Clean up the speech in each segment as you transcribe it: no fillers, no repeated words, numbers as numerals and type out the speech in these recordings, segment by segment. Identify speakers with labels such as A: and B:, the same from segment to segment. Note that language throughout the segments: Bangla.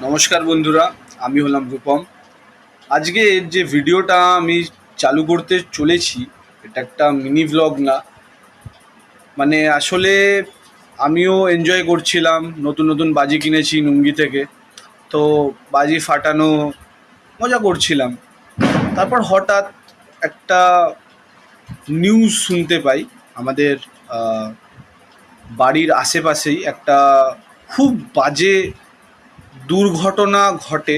A: নমস্কার বন্ধুরা, আমি হলাম রূপম। আজকে যে ভিডিওটা আমি চালু করতে চলেছি, এটা একটা মিনি ভ্লগ না, মানে আসলে আমিও এনজয় করছিলাম। নতুন নতুন বাজি কিনেছি নুঙ্গি থেকে, তো বাজি ফাটানো মজা করছিলাম। তারপর হঠাৎ একটা নিউজ শুনতে পাই। আমাদের আহ, বাড়ির আশেপাশেই একটা খুব বাজে দুর্ঘটনা ঘটে।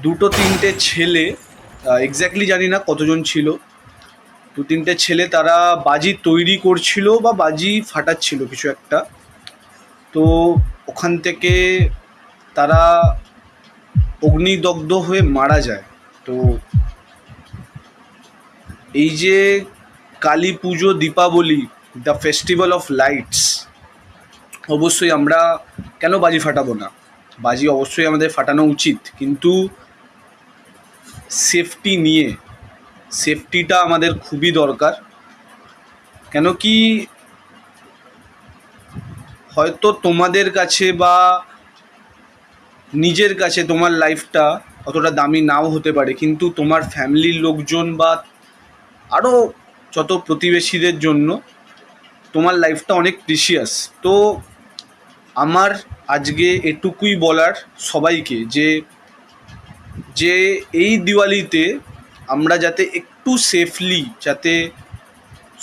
A: দুটো তিনটে ছেলে, এক্স্যাক্টলি জানি না কতজন ছিল, দু তিনটে ছেলে তারা বাজি তৈরি করছিল বা বাজি ফাটাচ্ছিল কিছু একটা। তো ওখান থেকে তারা অগ্নিদগ্ধ হয়ে মারা যায়। তো এই যে কালী পুজো, Deepavali, the festival of lights, অবশ্যই আমরা কেন বাজি ফাটাবো না? বাজি অবশ্যই আমাদের ফাটানো উচিত, কিন্তু সেফটি নিয়ে। সেফটিটা আমাদের খুবই দরকার। কেন কি, হয়তো তোমাদের কাছে বা নিজের কাছে তোমার লাইফটা অতটা দামি নাও হতে পারে, কিন্তু তোমার ফ্যামিলির লোকজন বা আরও যত প্রতিবেশীদের জন্য তোমার লাইফটা অনেক প্রিশিয়াস। তো আমার আজকে এটুকুই বলার সবাইকে যে যে এই দিওয়ালিতে আমরা যাতে একটু সেফলি, যাতে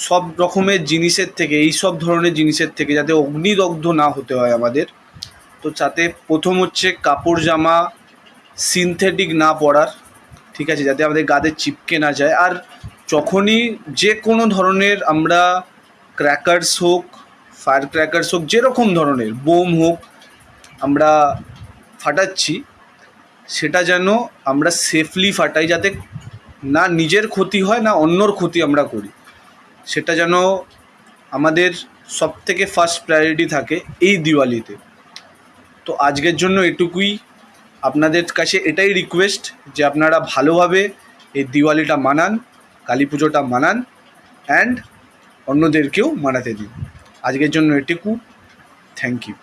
A: সব রকমের জিনিসের থেকে, এই সব ধরনের জিনিসের থেকে যাতে অগ্নিদগ্ধ না হতে হয় আমাদের। তো যাতে প্রথম হচ্ছে কাপড় জামা সিনথেটিক না পরার, ঠিক আছে, যাতে আমাদের গাতে চিপকে না যায়। আর যখনই যে কোনো ধরনের আমরা ক্র্যাকার্স হোক, ফায়ার ক্র্যাকার্স হোক, যেরকম ধরনের বোম হোক আমরা ফাটাচ্ছি, সেটা যেন আমরা সেফলি ফাটাই, যাতে না নিজের ক্ষতি হয় না অন্যর ক্ষতি আমরা করি। সেটা যেন আমাদের সবথেকে ফার্স্ট প্রায়োরিটি থাকে এই দিওয়ালিতে। তো আজকের জন্য এটুকুই। আপনাদের কাছে এটাই রিকোয়েস্ট যে আপনারা ভালোভাবে এই দিওয়ালিটা মানান, কালী পুজোটা মানান, অ্যান্ড অন্যদেরকেও মানাতে দিন। আজকের জন্য এটুকু। Thank you.